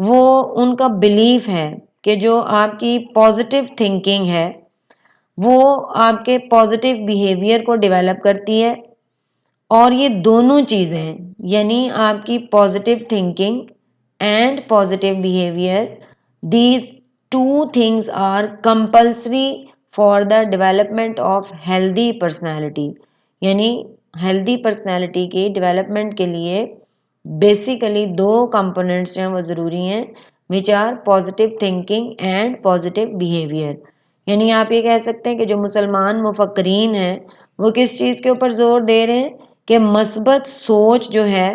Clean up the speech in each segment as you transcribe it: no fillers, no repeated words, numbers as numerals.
وہ ان کا بلیف ہے کہ جو آپ کی پازیٹیو تھنکنگ ہے وہ آپ کے پازیٹیو بیہیویئر کو ڈیولپ کرتی ہے، اور یہ دونوں چیزیں یعنی آپ کی positive thinking and positive behaviour, these two things are compulsory for the development of healthy personality, یعنی ہیلدی پرسنالٹی کی ڈیولپمنٹ کے لیے بیسیکلی دو کمپوننٹس جو ہیں وہ ضروری ہیں، which are positive thinking and positive behaviour. یعنی آپ یہ کہہ سکتے ہیں کہ جو مسلمان مفکرین ہیں وہ کس چیز کے اوپر زور دے رہے ہیں کہ مثبت سوچ جو ہے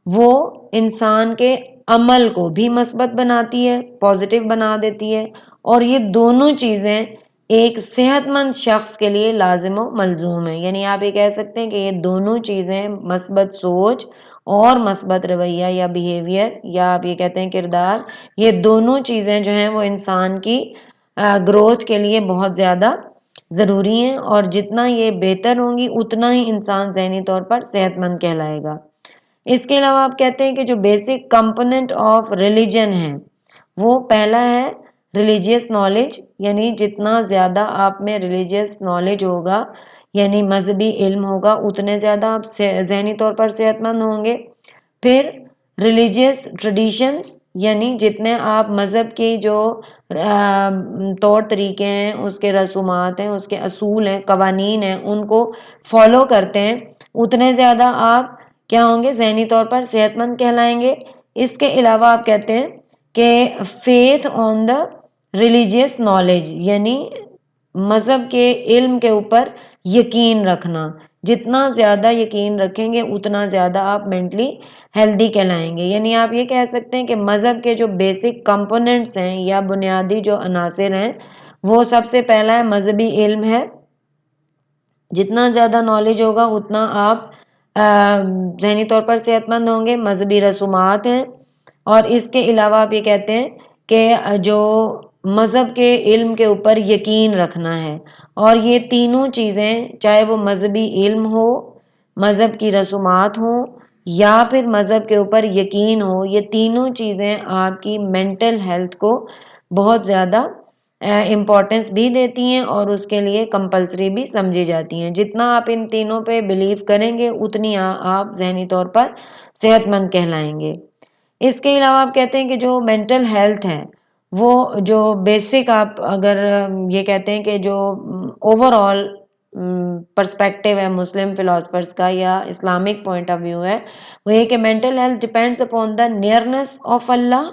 وہ انسان کے عمل کو بھی مثبت بناتی ہے، پازیٹیو بنا دیتی ہے، اور یہ دونوں چیزیں ایک صحت مند شخص کے لیے لازم و ملزوم ہے۔ یعنی آپ یہ کہہ سکتے ہیں کہ یہ دونوں چیزیں، مثبت سوچ اور مثبت رویہ یا بیہیویئر، یا آپ یہ کہتے ہیں کردار، یہ دونوں چیزیں جو ہیں وہ انسان کی گروتھ کے لیے بہت زیادہ ضروری ہیں، اور جتنا یہ بہتر ہوں گی اتنا ہی انسان ذہنی طور پر صحت مند کہلائے گا۔ اس کے علاوہ آپ کہتے ہیں کہ جو بیسک کمپوننٹ آف ریلیجن ہے وہ پہلا ہے ریلیجیس نالج، یعنی جتنا زیادہ آپ میں ریلیجیس نالج ہوگا یعنی مذہبی علم ہوگا اتنے زیادہ آپ ذہنی طور پر صحت مند ہوں گے۔ پھر ریلیجیس ٹریڈیشنز، یعنی جتنے آپ مذہب کی جو طور طریقے ہیں، اس کے رسومات ہیں، اس کے اصول ہیں، قوانین ہیں، ان کو فالو کرتے ہیں اتنے زیادہ آپ کیا ہوں گے، ذہنی طور پر صحت مند کہلائیں گے۔ اس کے علاوہ آپ کہتے ہیں کہ faith on the religious knowledge, یعنی مذہب کے علم کے اوپر یقین رکھنا، جتنا زیادہ یقین رکھیں گے اتنا زیادہ آپ مینٹلی ہیلدی کہلائیں گے۔ یعنی آپ یہ کہہ سکتے ہیں کہ مذہب کے جو بیسک کمپوننٹس ہیں یا بنیادی جو عناصر ہیں وہ سب سے پہلا ہے مذہبی علم ہے، جتنا زیادہ نالج ہوگا اتنا آپ ذہنی طور پر صحت مند ہوں گے۔ مذہبی رسومات ہیں، اور اس کے علاوہ آپ یہ کہتے ہیں کہ جو مذہب کے علم کے اوپر یقین رکھنا ہے، اور یہ تینوں چیزیں چاہے وہ مذہبی علم ہو، مذہب کی رسومات ہوں، یا پھر مذہب کے اوپر یقین ہو، یہ تینوں چیزیں آپ کی مینٹل ہیلتھ کو بہت زیادہ امپورٹنس بھی دیتی ہیں اور اس کے لیے کمپلسری بھی سمجھی جاتی ہیں۔ جتنا آپ ان تینوں پہ بلیو کریں گے اتنی آپ ذہنی طور پر صحت مند کہلائیں گے۔ اس کے علاوہ آپ کہتے ہیں کہ جو مینٹل ہیلتھ ہے وہ جو بیسک آپ اگر یہ کہتے ہیں کہ جو اوور آل پرسپیکٹیو ہے مسلم فلاسفرز کا یا اسلامک پوائنٹ آف ویو ہے، وہ یہ کہ mental health depends upon the nearness of اللہ،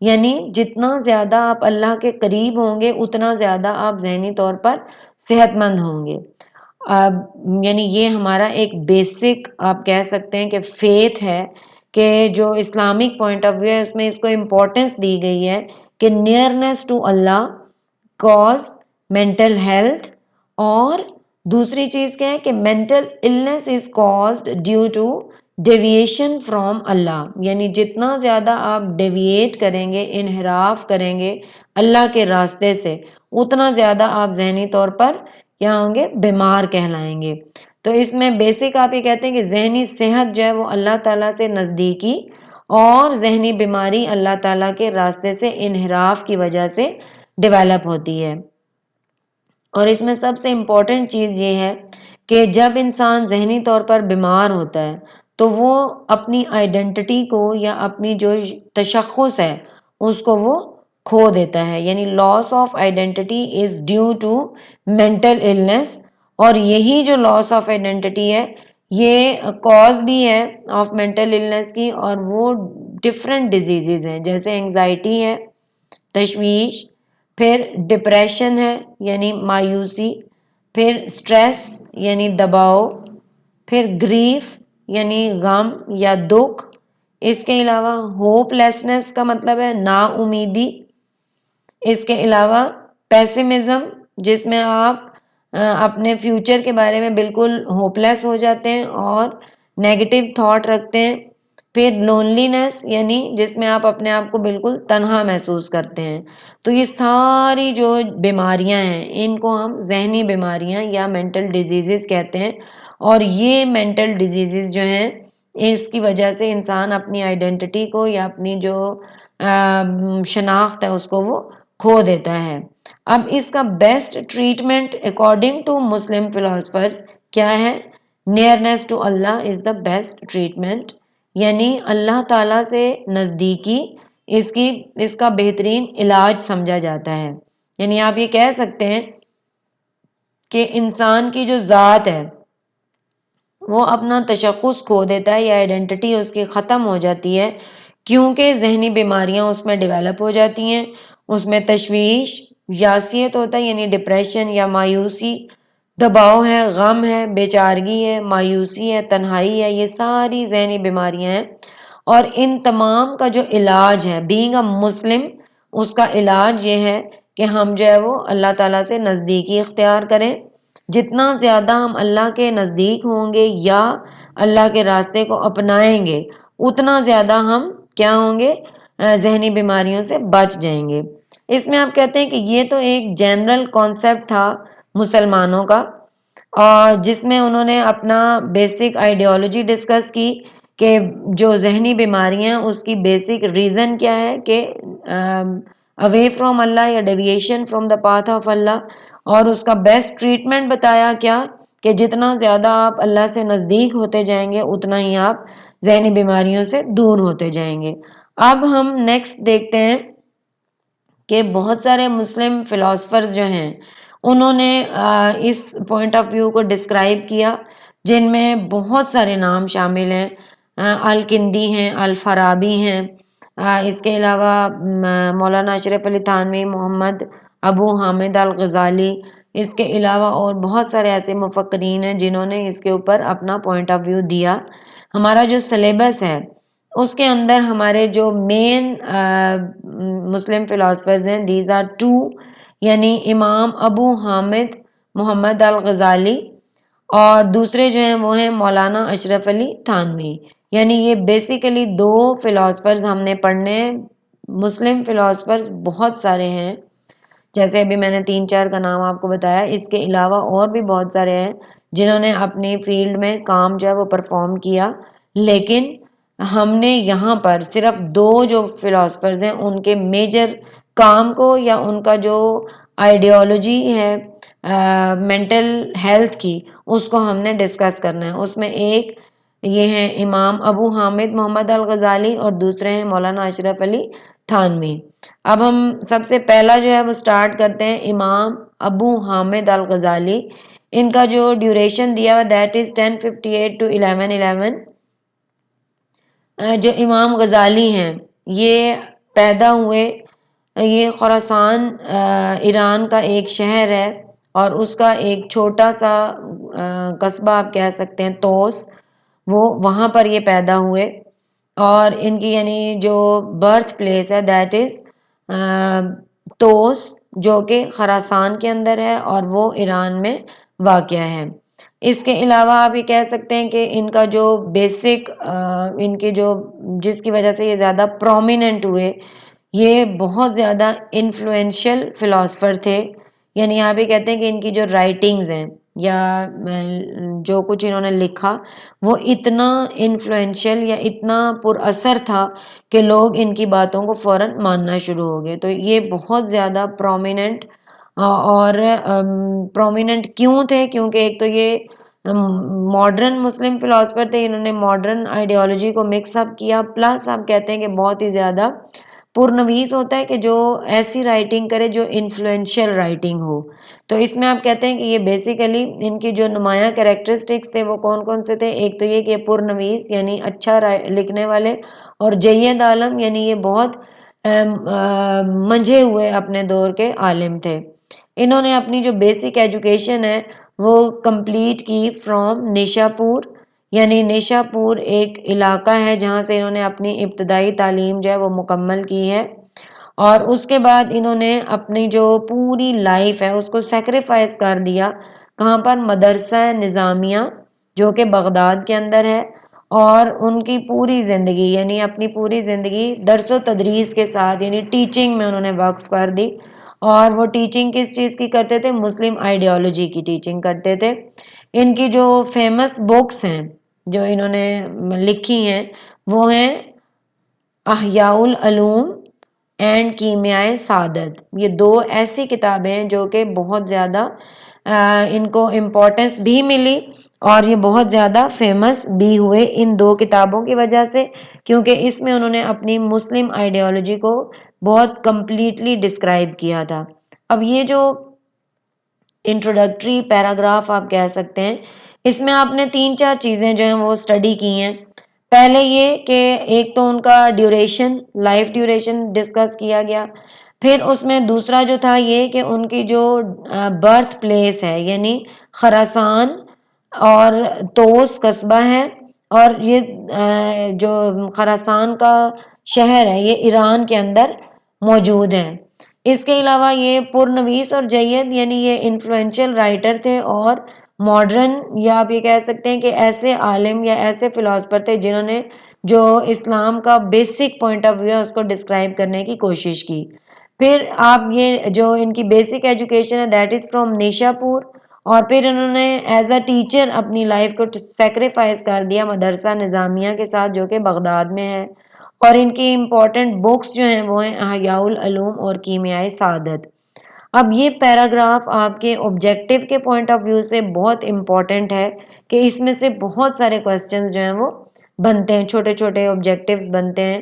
یعنی جتنا زیادہ آپ اللہ کے قریب ہوں گے اتنا زیادہ آپ ذہنی طور پر صحت مند ہوں گے۔ یعنی یہ ہمارا ایک بیسک آپ کہہ سکتے ہیں کہ فیتھ ہے کہ جو اسلامک پوائنٹ آف ویو ہے اس میں اس کو امپورٹنس دی گئی ہے کہ نیئرنیس ٹو اللہ کاز مینٹل ہیلتھ، اور دوسری چیز کیا ہے کہ mental illness is caused due to deviation from اللہ، یعنی جتنا زیادہ آپ ڈیویٹ کریں گے، انحراف کریں گے اللہ کے راستے سے اتنا زیادہ آپ ذہنی طور پر کیا ہوں گے، بیمار کہلائیں گے۔ تو اس میں بیسک آپ یہ کہتے ہیں کہ ذہنی صحت جو ہے وہ اللہ تعالیٰ سے نزدیکی، اور ذہنی بیماری اللہ تعالیٰ کے راستے سے انحراف کی وجہ سے ڈیولپ ہوتی ہے۔ اور اس میں سب سے امپورٹنٹ چیز یہ ہے کہ جب انسان ذہنی طور پر بیمار ہوتا ہے تو وہ اپنی آئیڈینٹی کو یا اپنی جو تشخص ہے اس کو وہ کھو دیتا ہے، یعنی loss of identity is due to mental illness, اور یہی جو لاس آف آئیڈینٹی ہے یہ کاز بھی ہے آف مینٹل النس کی، اور وہ ڈفرینٹ ڈیزیزز ہیں جیسے انگزائٹی ہے، تشویش، پھر ڈپریشن ہے یعنی مایوسی، پھر سٹریس یعنی دباؤ، پھر گریف یعنی غم یا دکھ، اس کے علاوہ ہوپ لیسنس کا مطلب ہے نا امیدی، اس کے علاوہ پیسمزم جس میں آپ اپنے فیوچر کے بارے میں بالکل ہوپ لیس ہو جاتے ہیں اور نیگیٹو تھاٹ رکھتے ہیں، پھر لونلینس یعنی جس میں آپ اپنے آپ کو بالکل تنہا محسوس کرتے ہیں۔ تو یہ ساری جو بیماریاں ہیں ان کو ہم ذہنی بیماریاں یا مینٹل ڈیزیزز کہتے ہیں، اور یہ مینٹل ڈیزیزز جو ہیں اس کی وجہ سے انسان اپنی آئیڈینٹی کو یا اپنی جو شناخت ہے اس کو وہ کھو دیتا ہے۔ اب اس کا best treatment according to Muslim philosophers کیا ہے؟ Nearness to Allah is the best treatment, یعنی اللہ تعالیٰ سے نزدیکی اس کا بہترین علاج سمجھا جاتا ہے۔ یعنی آپ یہ کہہ سکتے ہیں کہ انسان کی جو ذات ہے وہ اپنا تشخص کھو دیتا ہے یا آئیڈینٹی اس کی ختم ہو جاتی ہے، کیونکہ ذہنی بیماریاں اس میں ڈیولپ ہو جاتی ہیں، اس میں تشویش، یاسیت ہوتا ہے یعنی ڈپریشن یا مایوسی، دباؤ ہے، غم ہے، بیچارگی ہے، مایوسی ہے، تنہائی ہے، یہ ساری ذہنی بیماریاں ہیں۔ اور ان تمام کا جو علاج ہے بینگ اے مسلم، اس کا علاج یہ ہے کہ ہم جو ہے وہ اللہ تعالیٰ سے نزدیکی اختیار کریں۔ جتنا زیادہ ہم اللہ کے نزدیک ہوں گے یا اللہ کے راستے کو اپنائیں گے، اتنا زیادہ ہم کیا ہوں گے؟ ذہنی بیماریوں سے بچ جائیں گے۔ اس میں آپ کہتے ہیں کہ یہ تو ایک جنرل کانسیپٹ تھا مسلمانوں کا، اور جس میں انہوں نے اپنا بیسک آئیڈیالوجی ڈسکس کی کہ جو ذہنی بیماریاں اس کی بیسک ریزن کیا ہے کہ اوے فرام اللہ یا deviation from the path of اللہ، اور اس کا بیسٹ ٹریٹمنٹ بتایا کیا کہ جتنا زیادہ آپ اللہ سے نزدیک ہوتے جائیں گے اتنا ہی آپ ذہنی بیماریوں سے دور ہوتے جائیں گے۔ اب ہم نیکسٹ دیکھتے ہیں کہ بہت سارے مسلم فلاسفرز جو ہیں انہوں نے اس پوائنٹ آف ویو کو ڈسکرائب کیا، جن میں بہت سارے نام شامل ہیں۔ الکندی ہیں، الفارابی ہیں، اس کے علاوہ مولانا اشرف علی تھانوی، محمد ابو حامد الغزالی، اس کے علاوہ اور بہت سارے ایسے مفکرین ہیں جنہوں نے اس کے اوپر اپنا پوائنٹ آف ویو دیا۔ ہمارا جو سلیبس ہے اس کے اندر ہمارے جو مین مسلم فلاسفرز ہیں دیز آر ٹو، یعنی امام ابو حامد محمد الغزالی، اور دوسرے جو ہیں وہ ہیں مولانا اشرف علی تھانوی۔ یعنی یہ بیسیکلی دو فلاسفرز ہم نے پڑھنے ہیں۔ مسلم فلاسفرز بہت سارے ہیں، جیسے ابھی میں نے 3-4 کا نام آپ کو بتایا، اس کے علاوہ اور بھی بہت سارے ہیں جنہوں نے اپنی فیلڈ میں کام جو ہے وہ پرفارم کیا، لیکن ہم نے یہاں پر صرف دو جو فلاسفرز ہیں ان کے میجر کام کو یا ان کا جو آئیڈیالوجی ہے مینٹل ہیلتھ کی، اس کو ہم نے ڈسکس کرنا ہے۔ اس میں ایک یہ ہیں امام ابو حامد محمد الغزالی اور دوسرے ہیں مولانا اشرف علی تھانوی۔ اب ہم سب سے پہلا جو ہے وہ سٹارٹ کرتے ہیں امام ابو حامد الغزالی۔ ان کا جو ڈیوریشن دیا ہوا دیٹ از 1058 to 1111۔ جو امام غزالی ہیں یہ پیدا ہوئے، یہ خراسان ایران کا ایک شہر ہے اور اس کا ایک چھوٹا سا قصبہ آپ کہہ سکتے ہیں توس، وہ وہاں پر یہ پیدا ہوئے، اور ان کی یعنی جو برتھ پلیس ہے دیٹ از توس، جو کہ خراسان کے اندر ہے اور وہ ایران میں واقع ہے۔ اس کے علاوہ آپ یہ کہہ سکتے ہیں کہ ان کا جو بیسک ان کے جو جس کی وجہ سے یہ زیادہ پرومیننٹ ہوئے، یہ بہت زیادہ انفلوئنشل فلاسفر تھے۔ یعنی آپ یہ کہتے ہیں کہ ان کی جو رائٹنگز ہیں یا جو کچھ انہوں نے لکھا وہ اتنا انفلوئنشل یا اتنا پر اثر تھا کہ لوگ ان کی باتوں کو فوراً ماننا شروع ہو گئے۔ تو یہ بہت زیادہ پرومیننٹ اور پرومیننٹ کیوں تھے؟ کیونکہ ایک تو یہ ماڈرن مسلم فلاسفر تھے، انہوں نے ماڈرن آئیڈیالوجی کو مکس اپ کیا، پلس آپ کہتے ہیں کہ بہت ہی زیادہ پرنویس ہوتا ہے کہ جو ایسی رائٹنگ کرے جو انفلوئنشل رائٹنگ ہو۔ تو اس میں آپ کہتے ہیں کہ یہ بیسیکلی ان کی جو نمایاں کریکٹرسٹکس تھے وہ کون کون سے تھے؟ ایک تو یہ کہ پرنویس یعنی اچھا لکھنے والے، اور جید عالم یعنی یہ بہت منجھے ہوئے اپنے دور کے عالم تھے۔ انہوں نے اپنی جو بیسک ایجوکیشن ہے وہ کمپلیٹ کی فرام نیشا پور، یعنی نیشا پور ایک علاقہ ہے جہاں سے انہوں نے اپنی ابتدائی تعلیم جو ہے وہ مکمل کی ہے، اور اس کے بعد انہوں نے اپنی جو پوری لائف ہے اس کو سیکریفائس کر دیا۔ کہاں پر؟ مدرسہ نظامیہ جو کہ بغداد کے اندر ہے، اور ان کی پوری زندگی یعنی اپنی پوری زندگی درس و تدریس کے ساتھ یعنی ٹیچنگ میں انہوں نے وقف کر دی، اور وہ ٹیچنگ کس چیز کی کرتے تھے؟ مسلم آئیڈیالوجی کی ٹیچنگ کرتے تھے۔ ان کی جو فیمس بکس ہیں جو انہوں نے لکھی ہیں وہ ہیں احیاء العلوم اینڈ کیمیائے سعادت، یہ دو ایسی کتابیں ہیں جو کہ بہت زیادہ ان کو امپورٹنس بھی ملی اور یہ بہت زیادہ فیمس بھی ہوئے ان دو کتابوں کی وجہ سے، کیونکہ اس میں انہوں نے اپنی مسلم آئیڈیالوجی کو بہت کمپلیٹلی ڈسکرائب کیا تھا۔ اب یہ جو انٹروڈکٹری پیراگراف آپ کہہ سکتے ہیں، اس میں آپ نے 3-4 چیزیں جو ہیں وہ اسٹڈی کی ہیں۔ پہلے یہ کہ ایک تو ان کا ڈیوریشن، لائف ڈیوریشن ڈسکس کیا گیا، پھر اس میں دوسرا جو تھا یہ کہ ان کی جو برتھ پلیس ہے یعنی خراسان اور توس قصبہ ہے، اور یہ جو خراسان کا شہر ہے یہ ایران کے اندر موجود ہے۔ اس کے علاوہ یہ پرنویس اور جید یعنی یہ انفلوئنشل رائٹر تھے اور ماڈرن، یا آپ یہ کہہ سکتے ہیں کہ ایسے عالم یا ایسے فلاسفر تھے جنہوں نے جو اسلام کا بیسک پوائنٹ آف ویو ہے اس کو ڈسکرائب کرنے کی کوشش کی۔ پھر آپ یہ جو ان کی بیسک ایجوکیشن ہے دیٹ از فرام نیشا پور، اور پھر انہوں نے ایز اے ٹیچر اپنی لائف کو سیکریفائز کر دیا مدرسہ نظامیہ کے ساتھ جو کہ بغداد میں ہے، اور ان کی امپورٹنٹ بکس جو ہیں وہ ہیں احیاء العلوم اور کیمیائے سعادت۔ اب یہ پیراگراف آپ کے آبجیکٹیو کے پوائنٹ آف ویو سے بہت امپورٹنٹ ہے کہ اس میں سے بہت سارے کوسچنز جو ہیں وہ بنتے ہیں، چھوٹے چھوٹے آبجیکٹیوز بنتے ہیں۔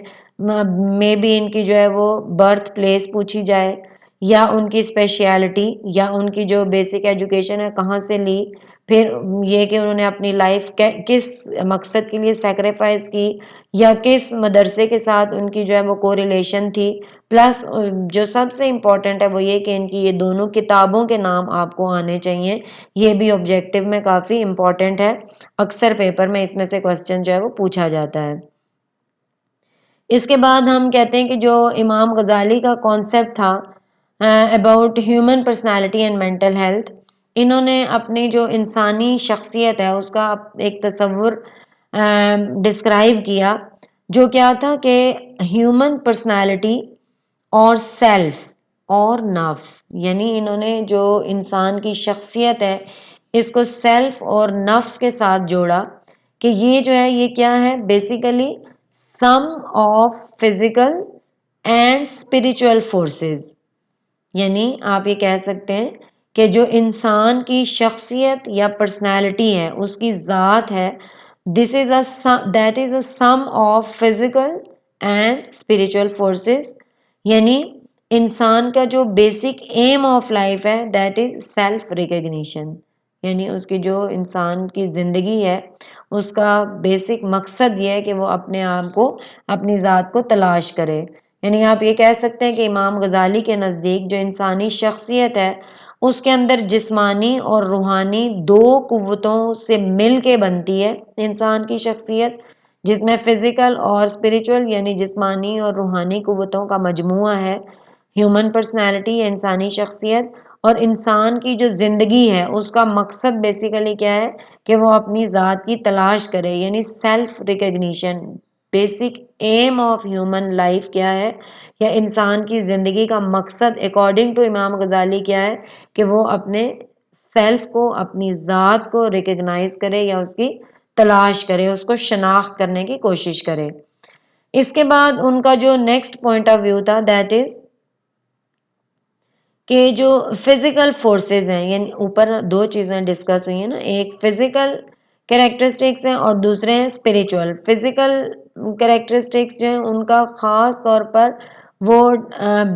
مے بی ان کی جو ہے وہ برتھ پلیس پوچھی جائے، یا ان کی اسپیشیلٹی، یا ان کی جو بیسک ایجوکیشن ہے کہاں سے لی، پھر یہ کہ انہوں نے اپنی لائف کس مقصد کے لیے سیکریفائز کی، یا کس مدرسے کے ساتھ ان کی جو ہے وہ کو ریلیشن تھی، پلس جو سب سے امپورٹنٹ ہے وہ یہ کہ ان کی یہ دونوں کتابوں کے نام آپ کو آنے چاہیے۔ یہ بھی آبجیکٹیو میں کافی امپورٹنٹ ہے، اکثر پیپر میں اس میں سے کوسچن جو ہے وہ پوچھا جاتا ہے۔ اس کے بعد ہم کہتے ہیں کہ جو امام غزالی کا کانسیپٹ تھا about human personality and mental health, انہوں نے اپنی جو انسانی شخصیت ہے اس کا ایک تصور ڈسکرائب کیا، جو کیا تھا کہ ہیومن پرسنالٹی اور سیلف اور نفس، یعنی انہوں نے جو انسان کی شخصیت ہے اس کو سیلف اور نفس کے ساتھ جوڑا کہ یہ جو ہے یہ کیا ہے، basically some of physical and spiritual forces, یعنی آپ یہ کہہ سکتے ہیں کہ جو انسان کی شخصیت یا پرسنالٹی ہے اس کی ذات ہے، that is a some of physical and spiritual forces, یعنی انسان کا جو بیسک ایم آف لائف ہے دیٹ از سیلف ریکگنیشن، یعنی اس کی جو انسان کی زندگی ہے اس کا بیسک مقصد یہ ہے کہ وہ اپنے آپ کو، اپنی ذات کو تلاش کرے۔ یعنی آپ یہ کہہ سکتے ہیں کہ امام غزالی کے نزدیک جو انسانی شخصیت ہے اس کے اندر جسمانی اور روحانی دو قوتوں سے مل کے بنتی ہے انسان کی شخصیت، جس میں فزیکل اور اسپریچول یعنی جسمانی اور روحانی قوتوں کا مجموعہ ہے ہیومن پرسنالٹی یا انسانی شخصیت۔ اور انسان کی جو زندگی ہے اس کا مقصد بیسیکلی کیا ہے کہ وہ اپنی ذات کی تلاش کرے، یعنی self recognition. Basic aim of human life کیا ہے، یا انسان کی زندگی کا مقصد اکارڈنگ ٹو امام غزالی کیا ہے کہ وہ اپنے سیلف کو، اپنی ذات کو ریکگنائز کرے یا اس کی تلاش کرے، اس کو شناخت کرنے کی کوشش کرے۔ اس کے بعد ان کا جو نیکسٹ پوائنٹ آف ویو تھا دیٹ از کہ جو فزیکل فورسز ہیں، یعنی اوپر دو چیزیں ڈسکس ہوئی ہیں نا، ایک فزیکل کریکٹرسٹکس ہیں اور دوسرے ہیں اسپریچول۔ فزیکل کریکٹرسٹکس جو ہیں ان کا خاص طور پر وہ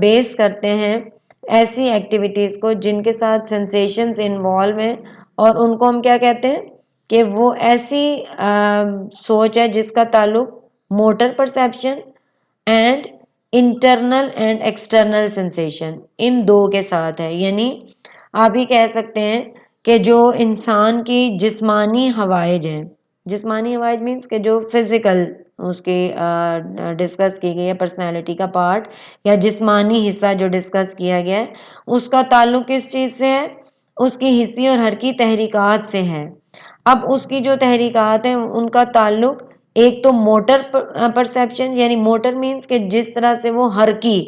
بیس کرتے ہیں ایسی ایکٹیویٹیز کو جن کے ساتھ سینسیشنز انوالو ہیں، اور ان کو ہم کیا کہتے ہیں کہ وہ ایسی سوچ ہے جس کا تعلق motor perception and internal and external sensation ان دو کے ساتھ ہے۔ یعنی آپ یہ کہہ سکتے ہیں کہ جو انسان کی جسمانی ہوائج ہیں، جسمانی ہوائج مینس کہ جو فزیکل اس کی ڈسکس کی گئی ہے پرسنالٹی کا پارٹ یا جسمانی حصہ جو ڈسکس کیا گیا ہے، اس کا تعلق کس چیز سے ہے، اس کی حسی اور حرکی تحریکات سے ہے۔ اب اس کی جو تحریکات ہیں ان کا تعلق ایک تو موٹر پرسیپشن، یعنی موٹر مینس کہ جس طرح سے وہ حرکی،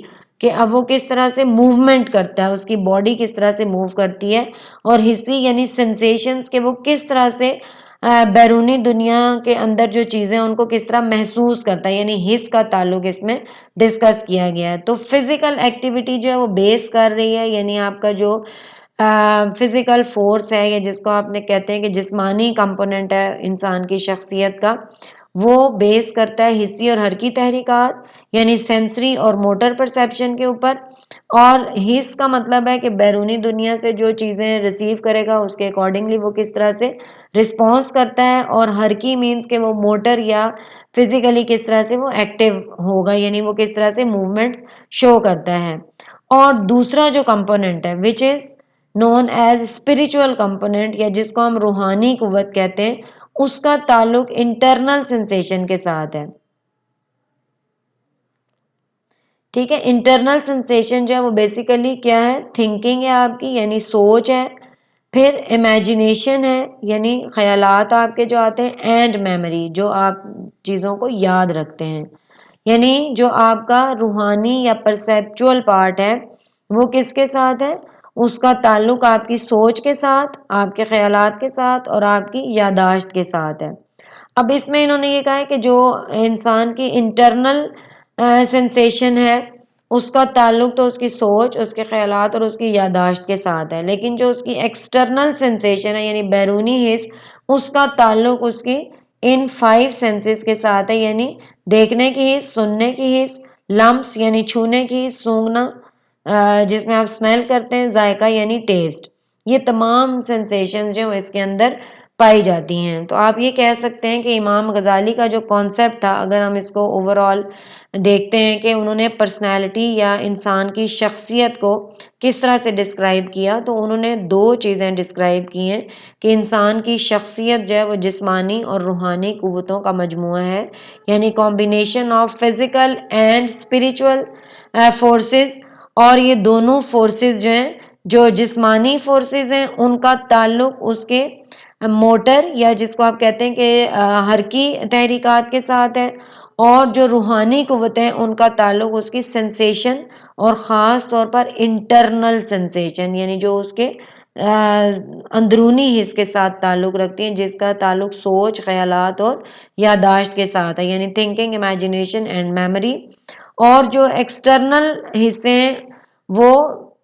کہ اب وہ کس طرح سے موومنٹ کرتا ہے، اس کی باڈی کس طرح سے موو کرتی ہے، اور حسی یعنی سینسیشنز کہ وہ کس طرح سے بیرونی دنیا کے اندر جو چیزیں ان کو کس طرح محسوس کرتا ہے، یعنی حس کا تعلق اس میں ڈسکس کیا گیا ہے. تو فزیکل ایکٹیویٹی جو ہے وہ بیس کر رہی ہے، یعنی آپ کا جو فزیکل فورس ہے، یا جس کو آپ نے کہتے ہیں کہ جسمانی کمپوننٹ ہے انسان کی شخصیت کا، وہ بیس کرتا ہے حسی اور حرکی تحریکات، یعنی سینسری اور موٹر پرسیپشن کے اوپر. اور حس کا مطلب ہے کہ بیرونی دنیا سے جو چیزیں ریسیو کرے گا اس کے اکارڈنگلی وہ کس طرح سے رسپانس کرتا ہے. اور حرکی مینس کہ وہ موٹر یا فزیکلی کس طرح سے وہ ایکٹیو ہوگا، یعنی وہ کس طرح سے موومنٹ شو کرتا ہے. اور دوسرا جو کمپوننٹ ہے وچ از نون ایز اسپرچل کمپوننٹ، یا جس کو ہم روحانی قوت کہتے ہیں، اس کا تعلق انٹرنل سینسیشن کے ساتھ ہے. ٹھیک ہے، انٹرنل سینسیشن جو ہے وہ بیسیکلی کیا ہے، تھنکنگ ہے آپ کی، یعنی سوچ ہے. پھر امیجنیشن ہے، یعنی خیالات آپ کے جو آتے ہیں. اینڈ میموری، جو آپ چیزوں کو یاد رکھتے ہیں. یعنی جو آپ کا روحانی یا پرسیپچول پارٹ ہے وہ کس کے ساتھ ہے، اس کا تعلق آپ کی سوچ کے ساتھ، آپ کے خیالات کے ساتھ اور آپ کی یادداشت کے ساتھ ہے. اب اس میں انہوں نے یہ کہا ہے کہ جو انسان کی انٹرنل سینسیشن ہے اس کا تعلق تو اس کی سوچ، اس کے خیالات اور اس کی یادداشت کے ساتھ ہے. لیکن جو اس کی ایکسٹرنل سینسیشن ہے، یعنی بیرونی حس، اس کا تعلق اس کی ان 5 سینسز کے ساتھ ہے. یعنی دیکھنے کی حس، سننے کی حس، لمس یعنی چھونے کی حس، سونگنا جس میں آپ اسمیل کرتے ہیں، ذائقہ یعنی ٹیسٹ. یہ تمام سینسیشنز جو اس کے اندر پائی جاتی ہیں. تو آپ یہ کہہ سکتے ہیں کہ امام غزالی کا جو کانسیپٹ تھا، اگر ہم اس کو اوور آل دیکھتے ہیں کہ انہوں نے پرسنالٹی یا انسان کی شخصیت کو کس طرح سے ڈسکرائب کیا، تو انہوں نے 2 چیزیں ڈسکرائب کی ہیں کہ انسان کی شخصیت جو ہے وہ جسمانی اور روحانی قوتوں کا مجموعہ ہے، یعنی combination of physical and spiritual forces. اور یہ دونوں فورسز جو ہیں، جو جسمانی فورسز ہیں، ان کا تعلق اس کے موٹر یا جس کو آپ کہتے ہیں کہ حرکی تحریکات کے ساتھ ہے. اور جو روحانی قوتیں ہیں ان کا تعلق اس کی سینسیشن اور خاص طور پر انٹرنل سینسیشن، یعنی جو اس کے اندرونی حص کے ساتھ تعلق رکھتی ہیں، جس کا تعلق سوچ، خیالات اور یادداشت کے ساتھ ہے، یعنی تھنکنگ، امیجنیشن اینڈ میموری. اور جو ایکسٹرنل حصے ہیں وہ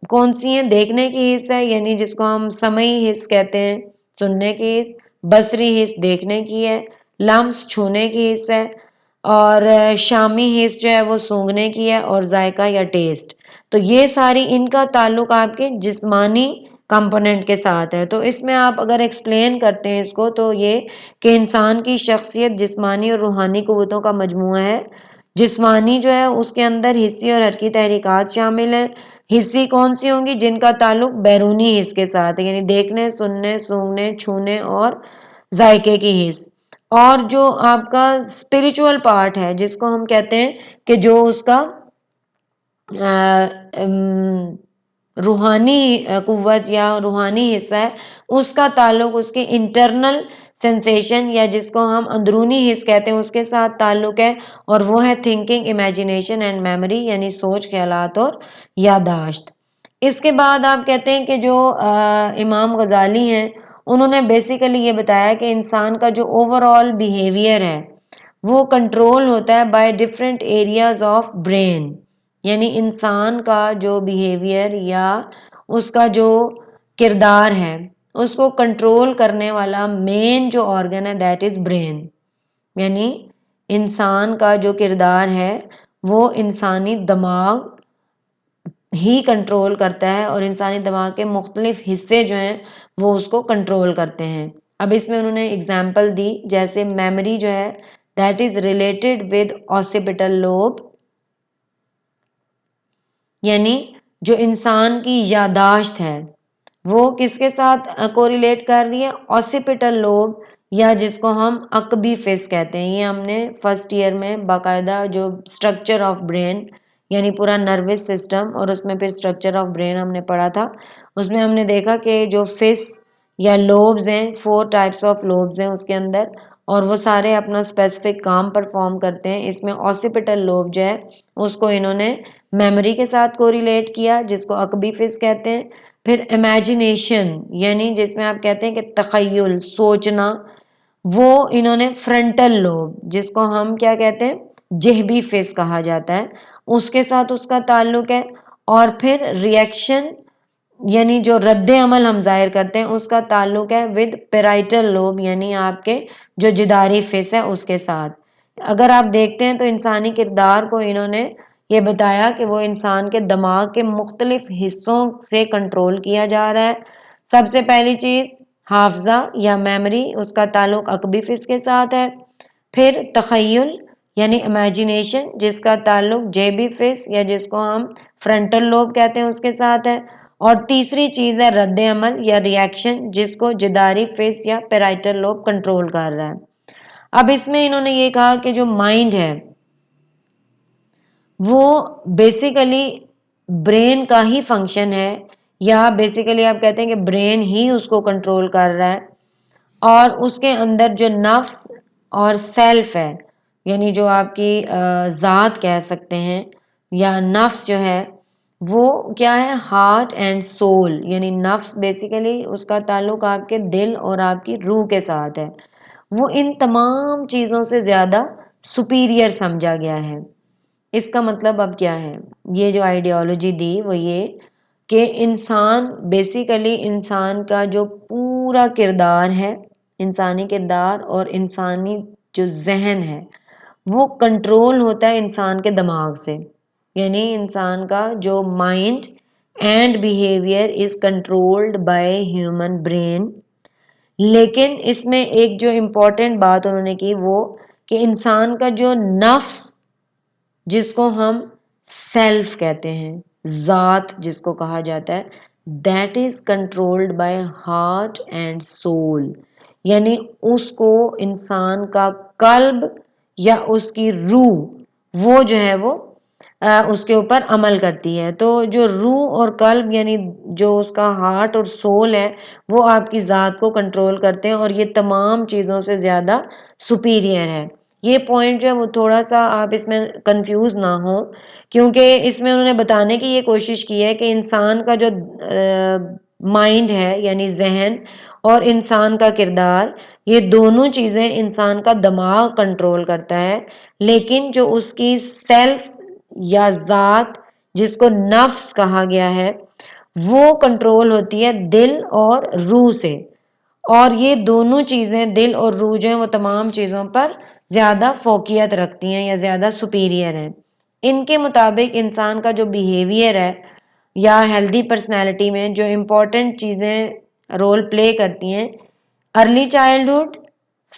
کون سی ہیں، دیکھنے کی حص ہے، یعنی جس کو ہم سمعی حص کہتے ہیں، سننے کی حص، بصری حص دیکھنے کی ہے، لمس چھونے کی حص ہے، اور شامی حص جو ہے وہ سونگھنے کی ہے، اور ذائقہ یا ٹیسٹ. تو یہ ساری ان کا تعلق آپ کے جسمانی کمپوننٹ کے ساتھ ہے. تو اس میں آپ اگر ایکسپلین کرتے ہیں اس کو، تو یہ کہ انسان کی شخصیت جسمانی اور روحانی قوتوں کا مجموعہ ہے. جسمانی جو ہے اس کے اندر حسی اور حرکی تحریکات شامل ہیں. حصی کون سی ہوں گی، جن کا تعلق بیرونی حص کے ساتھ ہے، یعنی دیکھنے، سننے، سونگنے، چھونے اور ذائقے کی حص. اور جو آپ کا اسپرچل پارٹ ہے جس کو ہم کہتے ہیں کہ جو اس کا روحانی قوت یا روحانی حصہ ہے، اس کا تعلق اس کے انٹرنل سینسیشن یا جس کو ہم اندرونی حص کہتے ہیں اس کے ساتھ تعلق ہے. اور وہ ہے تھنکنگ، امیجنیشن اینڈ میموری، یعنی سوچ، خیالات اور یادداشت. اس کے بعد آپ کہتے ہیں کہ جو امام غزالی ہیں انہوں نے بیسیکلی یہ بتایا کہ انسان کا جو اوور آل بیہیویئر ہے وہ کنٹرول ہوتا ہے by different areas of brain. یعنی انسان کا جو بیہیویئر یا اس کا جو کردار ہے اس کو کنٹرول کرنے والا مین جو آرگن ہے دیٹ از برین. یعنی انسان کا جو کردار ہے وہ انسانی دماغ ہی کنٹرول کرتا ہے، اور انسانی دماغ کے مختلف حصے جو ہیں وہ اس کو کنٹرول کرتے ہیں. اب اس میں انہوں نے اگزامپل دی، جیسے میموری جو ہے that is related with occipital lobe, یعنی جو انسان کی یادداشت ہے وہ کس کے ساتھ کوریلیٹ کر رہی ہے، آسیپیٹل لوب یا جس کو ہم عقبی فیس کہتے ہیں. یہ ہم نے فرسٹ ایئر میں باقاعدہ جو اسٹرکچر آف برین یعنی پورا نروس سسٹم اور اس میں پھر اسٹرکچر آف برین ہم نے پڑھا تھا. اس میں ہم نے دیکھا کہ جو فیس یا لوبز ہیں 4 ٹائپس آف لوبز ہیں اس کے اندر، اور وہ سارے اپنا اسپیسیفک کام پرفارم کرتے ہیں. اس میں آسیپیٹل لوب جو ہے اس کو انہوں نے میموری کے ساتھ کوریلیٹ کیا جس کو عقبی فیس کہتے ہیں. پھر امیجنیشن یعنی جس میں آپ کہتے ہیں کہ تخیل، سوچنا، وہ انہوں نے فرنٹل لوب جس کو ہم کیا کہتے ہیں جہبی فیس کہا جاتا ہے اس کے ساتھ اس کا تعلق ہے، اور پھر ریئیکشن یعنی جو رد عمل ہم ظاہر کرتے ہیں اس کا تعلق ہے ود پیرائٹل لوب یعنی آپ کے جو جداری فیس ہے اس کے ساتھ۔ اگر آپ دیکھتے ہیں تو انسانی کردار کو انہوں نے یہ بتایا کہ وہ انسان کے دماغ کے مختلف حصوں سے کنٹرول کیا جا رہا ہے۔ سب سے پہلی چیز حافظہ یا میموری، اس کا تعلق عقبی فیس کے ساتھ ہے۔ پھر تخیل یعنی امیجنیشن جس کا تعلق جیبی فیس یا جس کو ہم فرنٹل لوب کہتے ہیں اس کے ساتھ ہے۔ اور تیسری چیز ہے رد عمل یا ریئیکشن جس کو جداری فیس یا پیرائٹل لوب کنٹرول کر رہا ہے۔ اب اس میں انہوں نے یہ کہا کہ جو مائنڈ ہے وہ بیسیکلی برین کا ہی فنکشن ہے، یا بیسیکلی آپ کہتے ہیں کہ برین ہی اس کو کنٹرول کر رہا ہے، اور اس کے اندر جو نفس اور سیلف ہے یعنی جو آپ کی ذات کہہ سکتے ہیں یا نفس جو ہے وہ کیا ہے ہارٹ اینڈ سول، یعنی نفس بیسیکلی اس کا تعلق آپ کے دل اور آپ کی روح کے ساتھ ہے، وہ ان تمام چیزوں سے زیادہ سپیریئر سمجھا گیا ہے۔ اس کا مطلب اب کیا ہے، یہ جو آئیڈیالوجی دی وہ یہ کہ انسان بیسیکلی انسان کا جو پورا کردار ہے، انسانی کردار اور انسانی جو ذہن ہے وہ کنٹرول ہوتا ہے انسان کے دماغ سے، یعنی انسان کا جو mind and behaviour is controlled by human brain. لیکن اس میں ایک جو امپورٹنٹ بات انہوں نے کی وہ کہ انسان کا جو نفس جس کو ہم سیلف کہتے ہیں، ذات جس کو کہا جاتا ہے، that is controlled by heart and civil, یعنی اس کو انسان کا قلب یا اس کی روح وہ جو ہے وہ اس کے اوپر عمل کرتی ہے۔ تو جو روح اور قلب یعنی جو اس کا ہارٹ اور سول ہے وہ آپ کی ذات کو کنٹرول کرتے ہیں، اور یہ تمام چیزوں سے زیادہ سپیریئر ہے۔ یہ پوائنٹ جو ہے وہ تھوڑا سا آپ اس میں کنفیوز نہ ہو، کیونکہ اس میں انہوں نے بتانے کی یہ کوشش کی ہے کہ انسان کا جو مائنڈ ہے یعنی ذہن اور انسان کا کردار، یہ دونوں چیزیں انسان کا دماغ کنٹرول کرتا ہے، لیکن جو اس کی سیلف یا ذات جس کو نفس کہا گیا ہے وہ کنٹرول ہوتی ہے دل اور روح سے، اور یہ دونوں چیزیں دل اور روح جو ہیں وہ تمام چیزوں پر زیادہ فوقیت رکھتی ہیں یا زیادہ سپیریئر ہیں۔ ان کے مطابق انسان کا جو بیہیویئر ہے یا ہیلدی پرسنالٹی میں جو امپورٹنٹ چیزیں رول پلے کرتی ہیں، early childhood,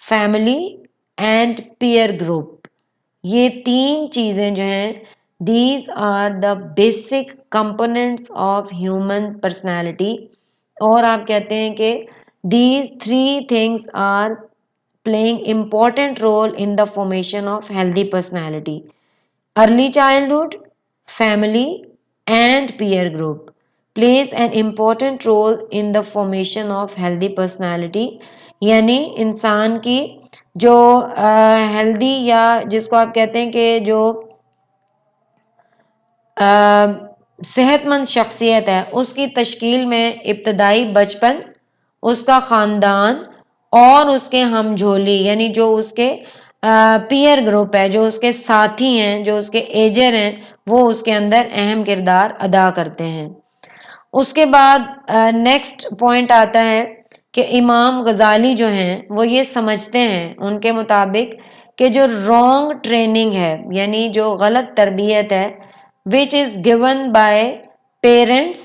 family and peer group, یہ تین چیزیں جو ہیں these are the basic components of human personality, اور آپ کہتے ہیں کہ these three things are playing important role in the formation of healthy personality: early childhood, family and peer group plays an important role in the formation of healthy personality، یعنی انسان کی جو healthy یا جس کو آپ کہتے ہیں کہ جو صحت مند شخصیت ہے اس کی تشکیل میں ابتدائی بچپن، اس کا خاندان اور اس کے ہم جھولی یعنی جو اس کے پیئر گروپ ہے، جو اس کے ساتھی ہیں، جو اس کے ایجر ہیں، وہ اس کے اندر اہم کردار ادا کرتے ہیں۔ اس کے بعد نیکسٹ پوائنٹ آتا ہے کہ امام غزالی جو ہیں وہ یہ سمجھتے ہیں ان کے مطابق کہ جو رانگ ٹریننگ ہے یعنی جو غلط تربیت ہے which is given by parents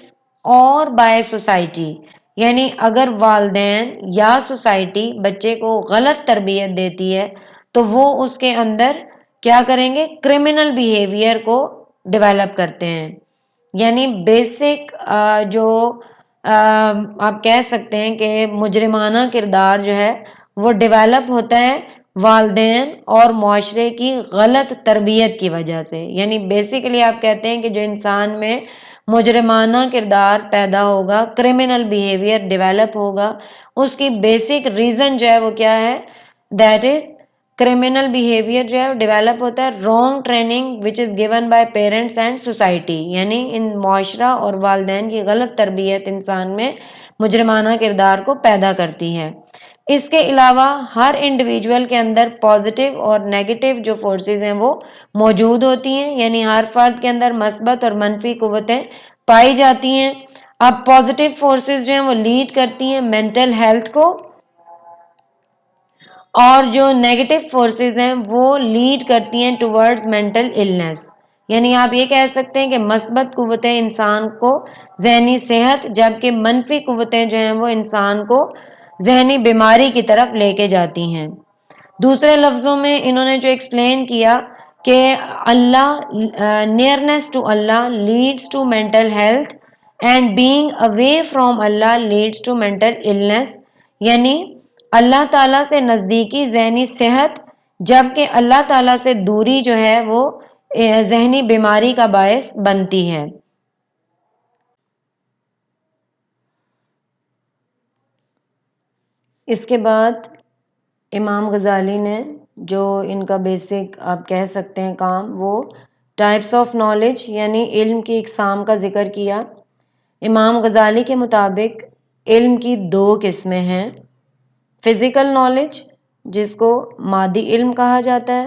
اور by society، یعنی اگر والدین یا سوسائٹی بچے کو غلط تربیت دیتی ہے تو وہ اس کے اندر کیا کریں گے، کرمنل بیہیویئر کو ڈیولپ کرتے ہیں، یعنی بیسک جو آپ کہہ سکتے ہیں کہ مجرمانہ کردار جو ہے وہ ڈیولپ ہوتا ہے والدین اور معاشرے کی غلط تربیت کی وجہ سے، یعنی بیسیکلی آپ کہتے ہیں کہ جو انسان میں مجرمانہ کردار پیدا ہوگا، کرمنل بیہیویئر ڈیولپ ہوگا، اس کی بیسک ریزن جو ہے وہ کیا ہے، دیٹ از کرمنل بیہیویئر جو ہے ڈیولپ ہوتا ہے wrong training which is given by parents and society, یعنی ان معاشرہ اور والدین کی غلط تربیت انسان میں مجرمانہ کردار کو پیدا کرتی ہے۔ اس کے علاوہ ہر انڈیویجول کے اندر پازیٹیو اور نیگیٹو جو فورسز ہیں وہ موجود ہوتی ہیں، یعنی ہر فرد کے اندر مثبت اور منفی قوتیں پائی جاتی ہیں۔ اب پازیٹیو فورسز جو ہیں وہ لیڈ کرتی ہیں مینٹل ہیلتھ کو، اور جو نیگیٹو فورسز ہیں وہ لیڈ کرتی ہیں ٹورڈز مینٹل النس، یعنی آپ یہ کہہ سکتے ہیں کہ مثبت قوتیں انسان کو ذہنی صحت، جبکہ منفی قوتیں جو ہیں وہ انسان کو ذہنی بیماری کی طرف لے کے جاتی ہیں۔ دوسرے لفظوں میں انہوں نے جو ایکسپلین کیا کہ اللہ نیئرنیس ٹو اللہ leads to mental health and being away from اللہ لیڈس ٹو مینٹل النس، یعنی اللہ تعالیٰ سے نزدیکی ذہنی صحت، جبکہ اللہ تعالیٰ سے دوری جو ہے وہ ذہنی بیماری کا باعث بنتی ہے۔ اس کے بعد امام غزالی نے جو ان کا بیسک آپ کہہ سکتے ہیں کام، وہ ٹائپس آف نالج یعنی علم کی اقسام کا ذکر کیا۔ امام غزالی کے مطابق علم کی دو قسمیں ہیں، فزیکل نالج جس کو مادی علم کہا جاتا ہے،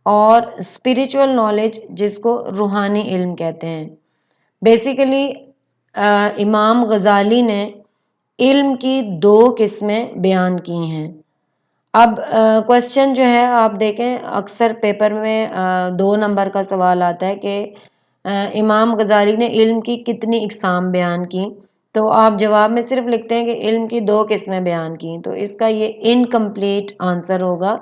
اور اسپریچول نالج جس کو روحانی علم کہتے ہیں۔ بیسیکلی امام غزالی نے علم کی دو قسمیں بیان کی ہیں۔ اب کوشچن جو ہے آپ دیکھیں اکثر پیپر میں 2 نمبر کا سوال آتا ہے کہ امام غزالی نے علم کی کتنی اقسام بیان کی، تو آپ جواب میں صرف لکھتے ہیں کہ علم کی 2 قسمیں بیان کی، تو اس کا یہ انکمپلیٹ آنسر ہوگا۔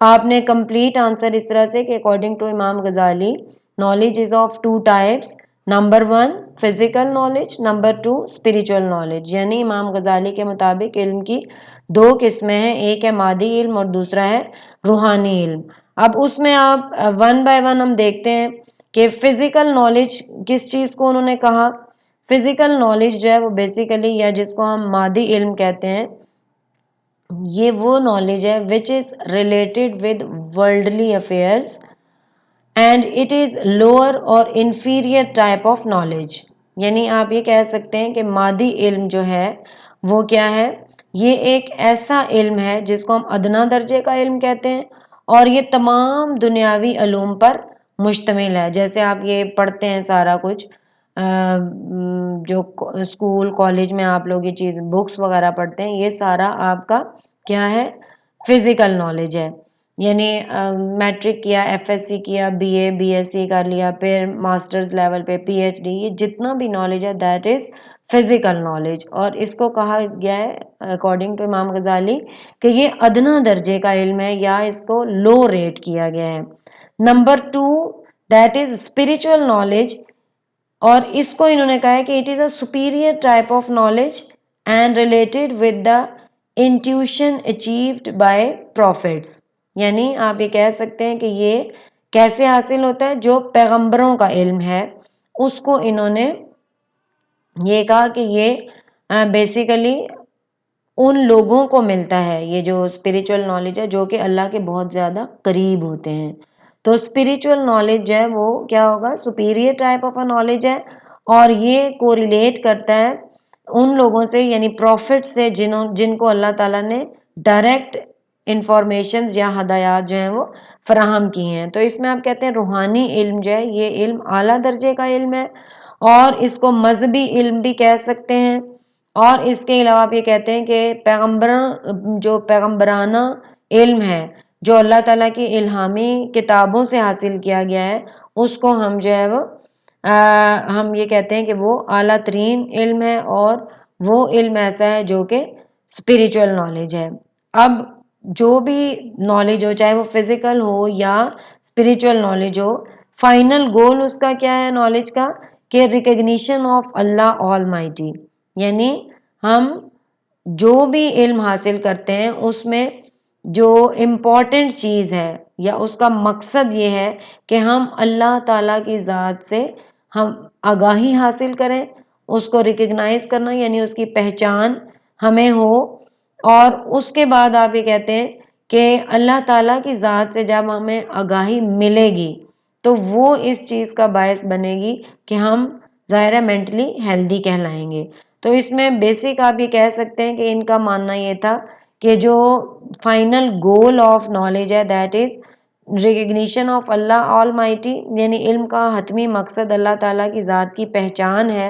آپ نے کمپلیٹ آنسر اس طرح سے کہ اکارڈنگ ٹو امام Ghazali knowledge is of 2 types, number 1 physical knowledge, number 2 spiritual knowledge, یعنی امام غزالی کے مطابق علم کی 2 قسمیں ہیں، ایک ہے مادی علم اور دوسرا ہے روحانی علم۔ اب اس میں آپ 1 بائی 1 ہم دیکھتے ہیں کہ فزیکل نالج کس چیز کو انہوں نے کہا۔ فزیکل نالج جو ہے وہ بیسیکلی یا جس کو ہم مادی علم کہتے ہیں، یہ وہ نالج ہے which is related with worldly affairs and it is lower or inferior type of knowledge، یعنی آپ یہ کہہ سکتے ہیں کہ مادی علم جو ہے وہ کیا ہے، یہ ایک ایسا علم ہے جس کو ہم ادنا درجے کا علم کہتے ہیں، اور یہ تمام دنیاوی علوم پر مشتمل ہے۔ جیسے آپ یہ پڑھتے ہیں سارا کچھ جو اسکول کالج میں آپ لوگ یہ چیز بکس وغیرہ پڑھتے ہیں، یہ سارا آپ کا کیا ہے، فزیکل نالج ہے۔ یعنی میٹرک کیا، ایف ایس سی کیا، B A B S C کر لیا، پھر ماسٹرز لیول پہ پی ایچ ڈی، یہ جتنا بھی نالج ہے دیٹ از فزیکل نالج، اور اس کو کہا گیا ہے اکارڈنگ ٹو امام غزالی کہ یہ ادنا درجے کا علم ہے یا اس کو لو ریٹ کیا گیا ہے۔ Number 2 that is spiritual knowledge, اور اس کو انہوں نے کہا ہے کہ it is a superior type of knowledge and related with the intuition achieved by prophets, یعنی آپ یہ کہہ سکتے ہیں کہ یہ کیسے حاصل ہوتا ہے، جو پیغمبروں کا علم ہے اس کو انہوں نے یہ کہا کہ یہ بیسیکلی ان لوگوں کو ملتا ہے، یہ جو اسپریچول نالج ہے جو کہ اللہ کے بہت زیادہ قریب ہوتے ہیں۔ تو اسپریچول نالج جو ہے وہ کیا ہوگا، superior type of a knowledge ہے، اور یہ کوریلیٹ کرتا ہے ان لوگوں سے یعنی پروفٹ سے جن کو اللہ تعالیٰ نے ڈائریکٹ انفارمیشنز یا ہدایات جو ہیں وہ فراہم کی ہیں۔ تو اس میں آپ کہتے ہیں روحانی علم جو ہے یہ علم اعلیٰ درجے کا علم ہے، اور اس کو مذہبی علم بھی کہہ سکتے ہیں، اور اس کے علاوہ آپ یہ کہتے ہیں کہ پیغمبرانہ علم ہے جو اللہ تعالیٰ کی الہامی کتابوں سے حاصل کیا گیا ہے، اس کو ہم جو ہے وہ ہم یہ کہتے ہیں کہ وہ اعلیٰ ترین علم ہے، اور وہ علم ایسا ہے جو کہ اسپریچول نالج ہے۔ اب جو بھی نالج ہو چاہے وہ فزیکل ہو یا اسپریچول نالج ہو، فائنل گول اس کا کیا ہے نالج کا، کہ recognition of Allah all mighty, یعنی ہم جو بھی علم حاصل کرتے ہیں اس میں جو امپورٹنٹ چیز ہے یا اس کا مقصد یہ ہے کہ ہم اللہ تعالیٰ کی ذات سے ہم آگاہی حاصل کریں، اس کو ریکگنائز کرنا یعنی اس کی پہچان ہمیں ہو، اور اس کے بعد آپ یہ کہتے ہیں کہ اللہ تعالیٰ کی ذات سے جب ہمیں آگاہی ملے گی تو وہ اس چیز کا باعث بنے گی کہ ہم ظاہر مینٹلی ہیلدی کہلائیں گے۔ تو اس میں بیسک آپ یہ کہہ سکتے ہیں کہ ان کا ماننا یہ تھا کہ جو فائنل گول آف نالج ہے that is recognition of Allah all mighty, یعنی علم کا حتمی مقصد اللہ تعالیٰ کی ذات کی پہچان ہے.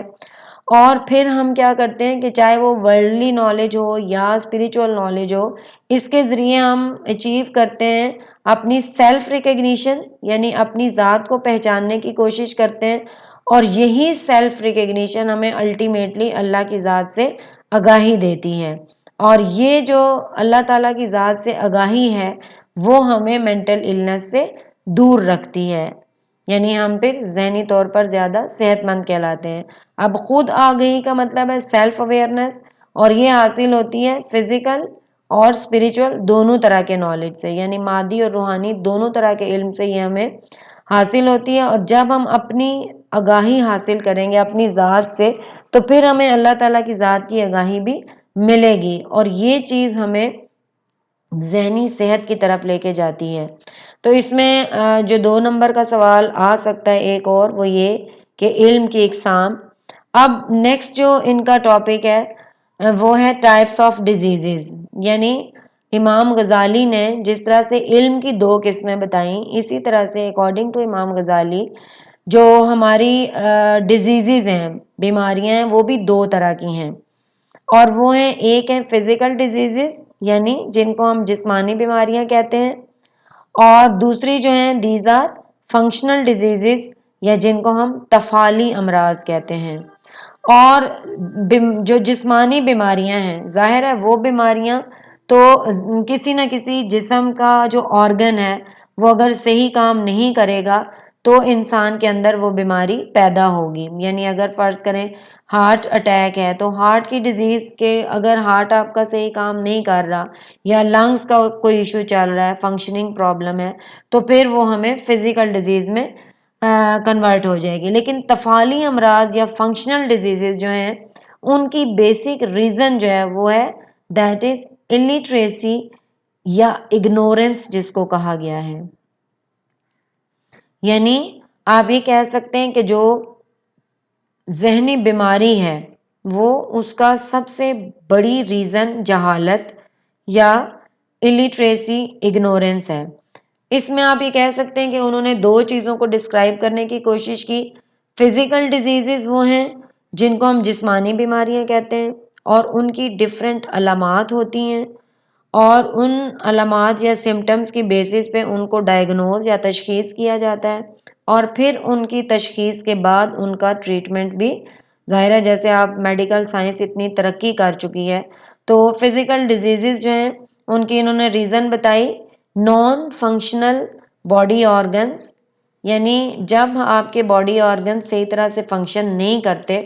اور پھر ہم کیا کرتے ہیں کہ چاہے وہ ورلڈلی نالج ہو یا اسپریچول نالج ہو، اس کے ذریعے ہم اچیو کرتے ہیں اپنی سیلف ریکگنیشن، یعنی اپنی ذات کو پہچاننے کی کوشش کرتے ہیں. اور یہی سیلف ریکگنیشن ہمیں الٹیمیٹلی اللہ کی ذات سے آگاہی دیتی ہے. اور یہ جو اللہ تعالیٰ کی ذات سے آگاہی ہے وہ ہمیں مینٹل النس سے دور رکھتی ہے، یعنی ہم پھر ذہنی طور پر زیادہ صحت مند کہلاتے ہیں. اب خود آگاہی کا مطلب ہے سیلف اویئرنیس، اور یہ حاصل ہوتی ہے فزیکل اور اسپریچول دونوں طرح کے نالج سے، یعنی مادی اور روحانی دونوں طرح کے علم سے یہ ہمیں حاصل ہوتی ہے. اور جب ہم اپنی آگاہی حاصل کریں گے اپنی ذات سے تو پھر ہمیں اللہ تعالیٰ کی ذات کی آگاہی بھی ملے گی، اور یہ چیز ہمیں ذہنی صحت کی طرف لے کے جاتی ہے. تو اس میں جو 2 نمبر کا سوال آ سکتا ہے ایک اور، وہ یہ کہ علم کی اقسام. اب نیکسٹ جو ان کا ٹاپک ہے وہ ہے ٹائپس آف ڈیزیزز، یعنی امام غزالی نے جس طرح سے علم کی 2 قسمیں بتائیں، اسی طرح سے اکارڈنگ ٹو امام غزالی جو ہماری ڈیزیزز ہیں، بیماریاں ہیں، وہ بھی 2 طرح کی ہیں. اور وہ ہیں، ایک ہے فزیکل ڈیزیزز یعنی جن کو ہم جسمانی بیماریاں کہتے ہیں، اور دوسری جو ہیں دیز آر فنکشنل ڈیزیزز یا جن کو ہم تفعالی امراض کہتے ہیں. اور جو جسمانی بیماریاں ہیں، ظاہر ہے وہ بیماریاں تو کسی نہ کسی جسم کا جو آرگن ہے وہ اگر صحیح کام نہیں کرے گا تو انسان کے اندر وہ بیماری پیدا ہوگی. یعنی اگر فرض کریں ہارٹ اٹیک ہے تو ہارٹ کی ڈیزیز کے اگر ہارٹ آپ کا صحیح کام نہیں کر رہا یا لنگز کا کوئی ایشو چل رہا ہے، فنکشننگ پرابلم ہے، تو پھر وہ ہمیں فزیکل ڈیزیز میں کنورٹ ہو جائے گی. لیکن تفعالی امراض یا فنکشنل ڈیزیزز جو ہیں ان کی بیسک ریزن جو ہے وہ ہے دیٹ از الٹریسی یا اگنورنس جس کو کہا گیا ہے. یعنی آپ یہ کہہ سکتے ہیں کہ جو ذہنی بیماری ہے وہ اس کا سب سے بڑی ریزن جہالت یا الٹریسی اگنورنس ہے. اس میں آپ یہ کہہ سکتے ہیں کہ انہوں نے 2 چیزوں کو ڈسکرائب کرنے کی کوشش کی. فزیکل ڈیزیزز وہ ہیں جن کو ہم جسمانی بیماریاں کہتے ہیں اور ان کی ڈفرینٹ علامات ہوتی ہیں، اور ان علامات یا سمٹمز کی بیسس پہ ان کو ڈائگنوز یا تشخیص کیا جاتا ہے، اور پھر ان کی تشخیص کے بعد ان کا ٹریٹمنٹ بھی ظاہر ہے. جیسے آپ میڈیکل سائنس اتنی ترقی کر چکی ہے تو فزیکل ڈیزیزز جو ہیں ان کی انہوں نے ریزن بتائی نان فنکشنل باڈی آرگنز، یعنی جب آپ کے باڈی آرگن صحیح طرح سے فنکشن نہیں کرتے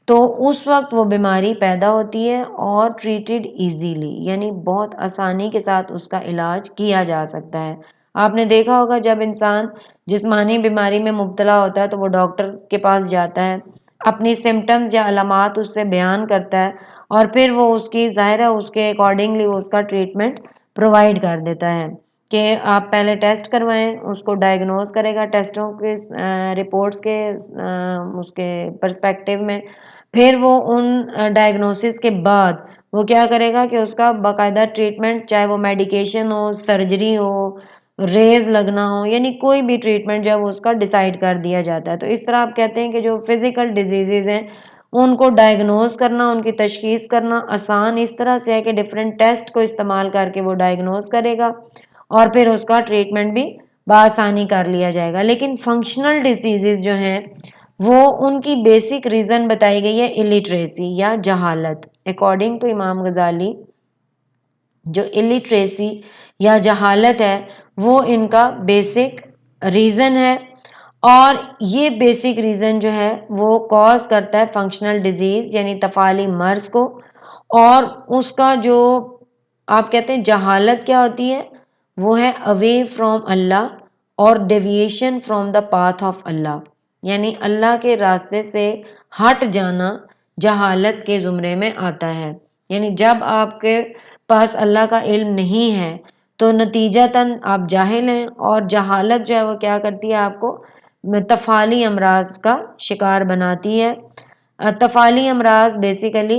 تو اس وقت وہ بیماری پیدا ہوتی ہے، اور ٹریٹڈ ایزیلی یعنی بہت آسانی کے ساتھ اس کا علاج کیا جا سکتا ہے. آپ نے دیکھا ہوگا جب انسان جسمانی بیماری میں مبتلا ہوتا ہے تو وہ ڈاکٹر کے پاس جاتا ہے، اپنی سمٹمز یا علامات اس سے بیان کرتا ہے، اور پھر وہ اس کی ظاہر ہے اس کے اکارڈنگلی اس کا ٹریٹمنٹ پرووائڈ کر دیتا ہے کہ آپ پہلے ٹیسٹ کروائیں، اس کو ڈائگنوز کرے گا ٹیسٹوں کے رپورٹس کے اس کے پرسپیکٹیو میں. پھر وہ ان ڈائگنوسس کے بعد وہ کیا کرے گا کہ اس کا باقاعدہ ٹریٹمنٹ، چاہے وہ میڈیکیشن ہو، سرجری ہو، ریز لگنا ہو، یعنی کوئی بھی ٹریٹمنٹ جو ہے وہ اس کا ڈیسائیڈ کر دیا جاتا ہے. تو اس طرح آپ کہتے ہیں کہ جو فزیکل ڈیزیزز ہیں ان کو ڈائگنوز کرنا، ان کی تشخیص کرنا آسان اس طرح سے ہے کہ ڈفرینٹ ٹیسٹ کو استعمال کر کے وہ ڈائگنوز کرے گا اور پھر اس کا ٹریٹمنٹ بھی بآسانی کر لیا جائے گا. لیکن فنکشنل ڈیزیزز جو ہیں وہ ان کی بیسک ریزن بتائی گئی ہے الٹریسی یا جہالت. اکارڈنگ ٹو امام غزالی جو الٹریسی یا جہالت ہے وہ ان کا بیسک ریزن ہے، اور یہ بیسک ریزن جو ہے وہ کاز کرتا ہے فنکشنل ڈیزیز یعنی تفعالی مرض کو. اور اس کا جو آپ کہتے ہیں جہالت کیا ہوتی ہے وہ ہے اوے فرام اللہ اور deviation from the path of اللہ، یعنی اللہ کے راستے سے ہٹ جانا جہالت کے زمرے میں آتا ہے. یعنی جب آپ کے پاس اللہ کا علم نہیں ہے تو نتیجتاً آپ جاہل ہیں، اور جہالت جو ہے وہ کیا کرتی ہے آپ کو تفعالی امراض کا شکار بناتی ہے. تفعالی امراض بیسیکلی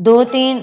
2-3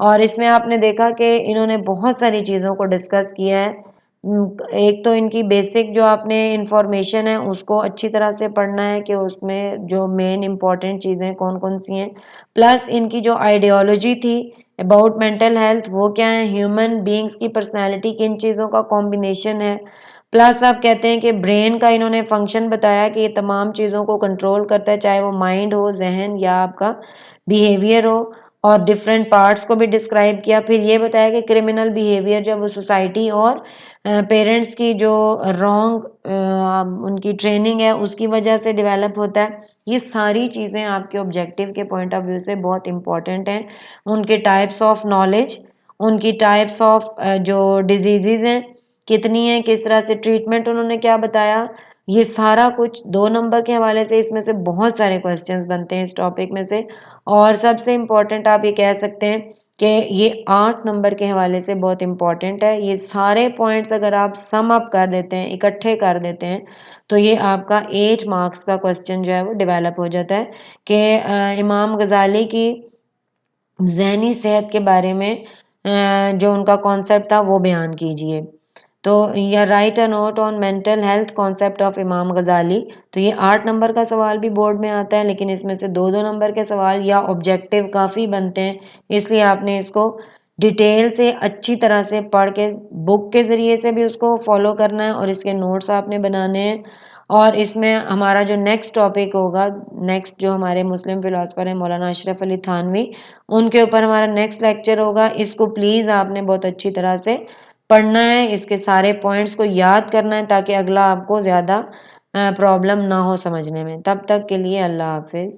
اور اس میں آپ نے دیکھا کہ انہوں نے بہت ساری چیزوں کو ڈسکس کیا ہے. ایک تو ان کی بیسک جو آپ نے انفارمیشن ہے اس کو اچھی طرح سے پڑھنا ہے کہ اس میں جو مین امپورٹنٹ چیزیں کون کون سی ہیں، پلس ان کی جو آئیڈیالوجی تھی اباؤٹ مینٹل ہیلتھ وہ کیا ہے، ہیومن بینگس کی پرسنالٹی کن چیزوں کا کمبینیشن ہے، پلس آپ کہتے ہیں کہ برین کا انہوں نے فنکشن بتایا کہ یہ تمام چیزوں کو کنٹرول کرتا ہے، چاہے وہ مائنڈ ہو، ذہن یا آپ کا بیہیویئر ہو، اور ڈفرینٹ پارٹس کو بھی ڈسکرائب کیا. پھر یہ بتایا کہ کرمنل بیہیویئر جب وہ سوسائٹی اور پیرنٹس کی جو رانگ ان کی ٹریننگ ہے اس کی وجہ سے ڈیولپ ہوتا ہے. یہ ساری چیزیں آپ کے آبجیکٹیو کے پوائنٹ آف ویو سے بہت امپورٹنٹ ہیں. ان کے ٹائپس آف نالج، ان کی ٹائپس آف جو ڈیزیزز ہیں کتنی ہیں، کس طرح سے ٹریٹمنٹ انہوں نے کیا بتایا، یہ سارا کچھ 2 نمبر کے حوالے سے اس میں سے بہت سارے کوسچنز بنتے ہیں اس ٹاپک میں سے. اور سب سے امپورٹنٹ آپ یہ کہہ سکتے ہیں کہ یہ 8 نمبر کے حوالے سے بہت امپورٹنٹ ہے. یہ سارے پوائنٹس اگر آپ سم اپ کر دیتے ہیں، اکٹھے کر دیتے ہیں، تو یہ آپ کا 8 مارکس کا کوسچن جو ہے وہ ڈیولپ ہو جاتا ہے کہ امام غزالی کی ذہنی صحت کے بارے میں جو ان کا کانسیپٹ تھا وہ بیان کیجئے. تو یا write a note on mental health concept of Imam Ghazali. تو یہ 8 نمبر کا سوال بھی بورڈ میں آتا ہے، لیکن اس میں سے 2 نمبر کے سوال یا آبجیکٹیو کافی بنتے ہیں، اس لیے آپ نے اس کو ڈیٹیل سے اچھی طرح سے پڑھ کے بک کے ذریعے سے بھی اس کو فالو کرنا ہے اور اس کے نوٹس آپ نے بنانے ہیں. اور اس میں ہمارا جو نیکسٹ ٹاپک ہوگا، نیکسٹ جو ہمارے مسلم فلاسفر ہیں مولانا اشرف علی تھانوی، ان کے اوپر ہمارا نیکسٹ لیکچر ہوگا. اس کو پلیز آپ نے بہت اچھی طرح سے پڑھنا ہے، اس کے سارے پوائنٹس کو یاد کرنا ہے تاکہ اگلا آپ کو زیادہ پرابلم نہ ہو سمجھنے میں. تب تک کے لیے اللہ حافظ.